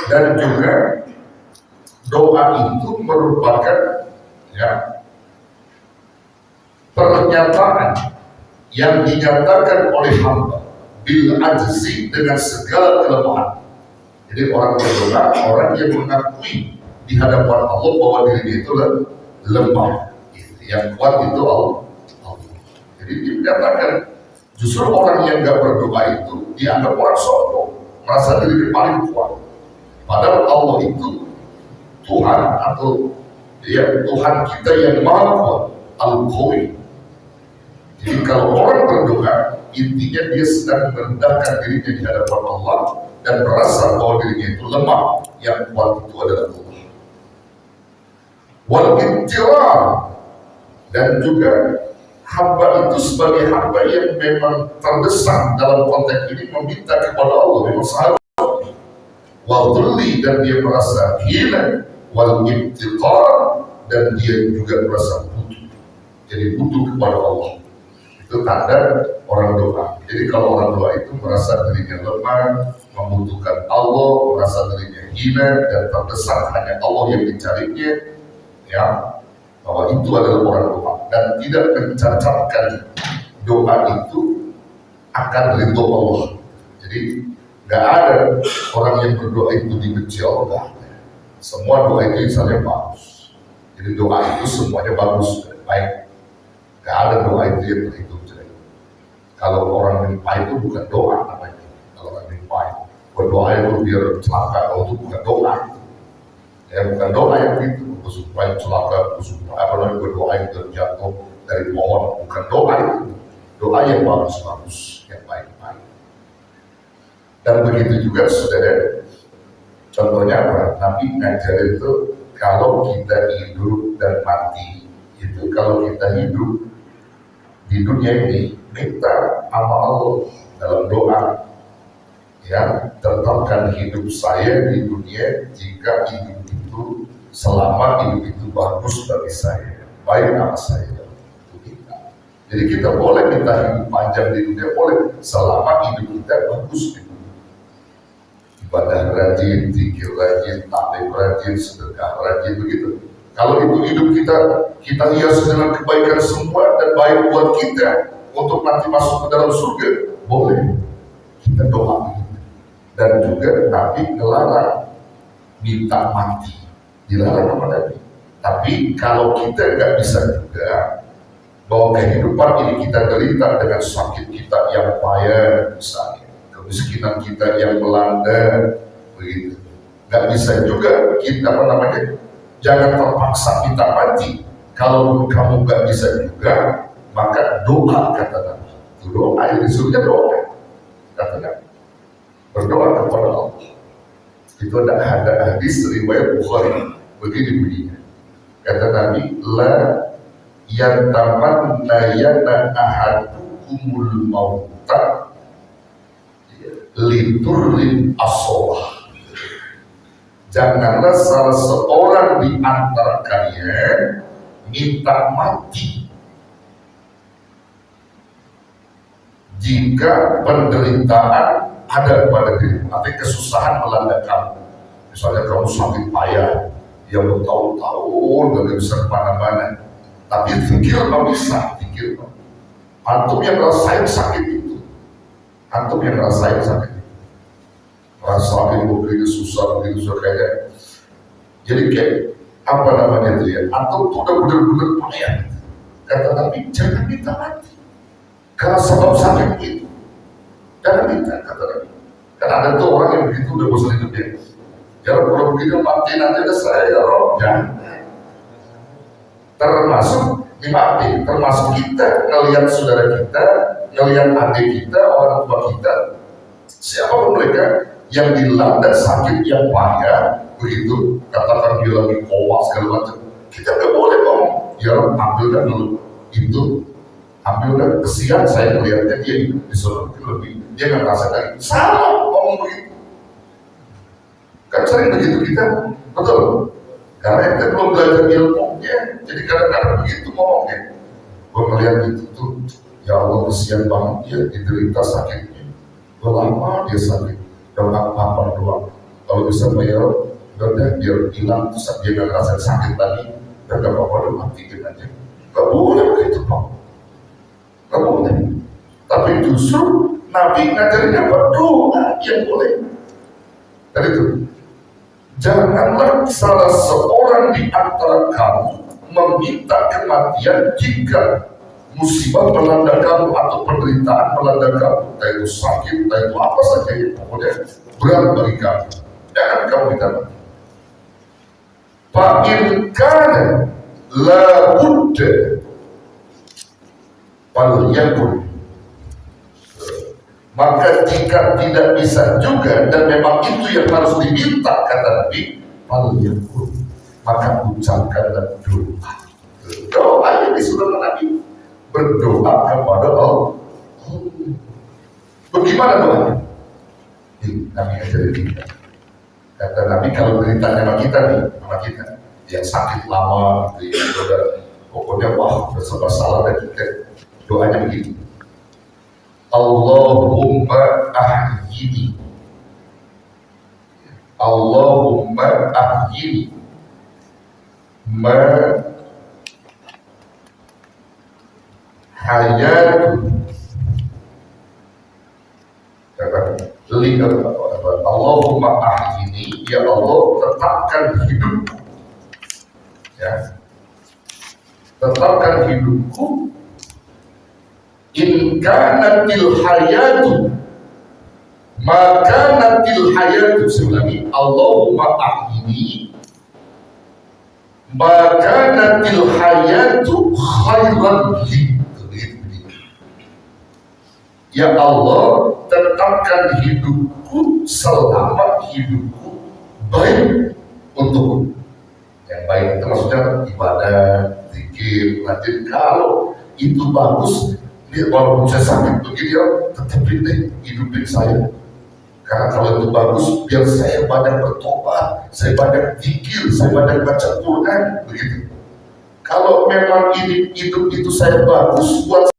Dan juga doa itu merupakan pernyataan yang dinyatakan oleh hamba bil ajzi, dengan segala kelemahan. Jadi orang berdoa, orang yang mengakui di hadapan Allah bahwa dirinya itu lemah. Yang kuat itu Allah. Jadi dinyatakan justru orang yang nggak berdoa itu dianggap orang sombong, merasa dirinya paling kuat. Padahal Allah itu Tuhan, atau Tuhan kita yang maha kuat, Al-Qawi. Jadi kalau orang berdoa, intinya dia sedang merendahkan dirinya di hadapan Allah dan merasa bahwa dirinya itu lemah, yang kuat itu adalah Allah. Wal intirar, dan juga hamba itu sebagai hamba yang memang terdesak dalam konteks ini meminta kepada Allah, memang seharusnya. Wal dhulli, dan dia merasa hina. Wal ibtiqar, dan dia juga merasa butuh. Jadi butuh kepada Allah. Itu tanda orang doa. Jadi kalau orang doa itu merasa dirinya lemah, membutuhkan Allah, merasa dirinya hina dan terdesak, hanya Allah yang dicarinya, bahwa itu adalah orang doa, dan tidak mencacatkan doa itu akan ridho Allah. Jadi nggak ada orang yang berdoa itu dibenci Allah. Semua doa itu misalnya bagus. Jadi doa itu semuanya bagus dan baik. Nggak ada doa itu yang terhitung jelek. Kalau orang mimpi itu bukan doa namanya. Kalau orang mimpi berdoa itu biar celaka, kalau itu bukan doa. Bukan doa yang itu, supaya celaka, supaya berdoa yang terjatuh dari pohon, bukan doa itu. Doa yang bagus-bagus, yang baik-baik. Dan begitu juga saudara, contohnya apa? Nabi ngajarin itu kalau kita hidup dan mati, itu kalau kita hidup di dunia ini, minta sama Allah dalam doa, tetapkan hidup saya di dunia jika hidup itu selama hidup itu bagus bagi saya, baik nama saya. Jadi kita boleh minta hidup panjang di dunia, boleh selama hidup kita bagus di dunia. Ibadah rajin, zikir rajin, taklim rajin, sedekah rajin, begitu. Kalau itu hidup kita hias dengan kebaikan semua dan baik buat kita untuk nanti masuk ke dalam surga, boleh kita doa. Dan juga Nabi ngelarang minta mati, dilarang sama Nabi. Tapi kalau kita nggak bisa juga, bahwa kehidupan ini kita derita dengan sakit kita yang payah, misalnya kemiskinan kita yang melanda, begitu. Nggak bisa juga kita jangan terpaksa minta mati. Kalau kamu nggak bisa juga, maka doa, kata Nabi. Doa yang disuruhnya doa, kata Nabi. Berdoa kepada Allah. Itu ada hadis riwayat Bukhari, begini. Kata Nabi, la yantamanna yana ahadukumul mauta liturrin asolah. Janganlah salah seorang di antara kalian minta mati jika penderitaan ada pada diri, nanti kesusahan melanda kamu. Misalnya kamu sakit payah, yang bertahun-tahun gak bisa kemana-mana, tapi pikir nggak bisa, antum yang ngerasain sakit itu, rasain begini susah kayak, jadi kayak apa namanya itu ya, antum tuh udah bener-bener payah. Kata Nabi, jangan minta mati karena sebab sakit itu, jangan minta, kata Nabi. Karena ada tuh orang yang begitu udah bosan hidupnya, jangan kalau begitu mati nanti ada saya ya Rob, jangan. Termasuk kita ngelihat saudara kita, ngelihat adik kita, orang tua kita, siapapun mereka yang dilanda sakit yang payah, begitu katakan dia lagi koma segala macam, kita nggak boleh ngomong, ya ambilkan dulu itu, ambilkan, kesian saya melihatnya dia hidup di sana lebih, dia nggak ngerasakan, salah ngomong begitu. Kan sering begitu kita, betul. Karena kita belum belajar ilmunya, jadi kadang-kadang begitu ngomongnya. Gue melihat itu tuh, ya Allah kesian banget dia diderita sakitnya. Udah lama dia sakit, udah apa doang. Kalau bisa bayar, udah biar hilang terus dia nggak ngerasa sakit lagi, udah nggak apa-apa, udah matiin aja. Nggak boleh begitu Pak, nggak boleh. Tapi justru Nabi ngajarinnya berdoa yang boleh. Dan itu, janganlah salah seorang di antara kamu meminta kematian jika musibah melanda kamu atau penderitaan melanda kamu, entah itu sakit, entah itu apa saja yang pokoknya berat bagi kamu. Jangan kamu minta mati. Fa'in kana la budda fal yakun. Maka jika tidak bisa juga dan memang itu yang harus diminta kata Nabi, fal yakun, maka ucapkanlah doa. Doa yang disuruh Nabi, berdoa kepada Allah. Bagaimana doanya? Nabi ajarin kita. Kata Nabi kalau beritanya sama kita nih, yang sakit lama, yang udah pokoknya wah berserba salah dan kita doanya begini. Allahumma ahyini, Allahumma ahyini ma hayatu Allahumma ahyini, ya Allah tetapkan hidupku, ya, tetapkan hidupku. In kanatil hayatu, maka natil hayatu, sebenarnya Allahumma ahyini maka natil hayatu khairan li. Ya Allah, tetapkan hidupku selama hidupku baik untukku. Yang baik itu maksudnya ibadah, zikir, rajin. Kalau itu bagus, ini walaupun saya sakit begini ya, tetapin deh hidupin saya. Karena kalau itu bagus, biar saya banyak bertobat, saya banyak zikir, saya banyak baca Quran, begitu. Kalau memang ini hidup itu saya bagus buat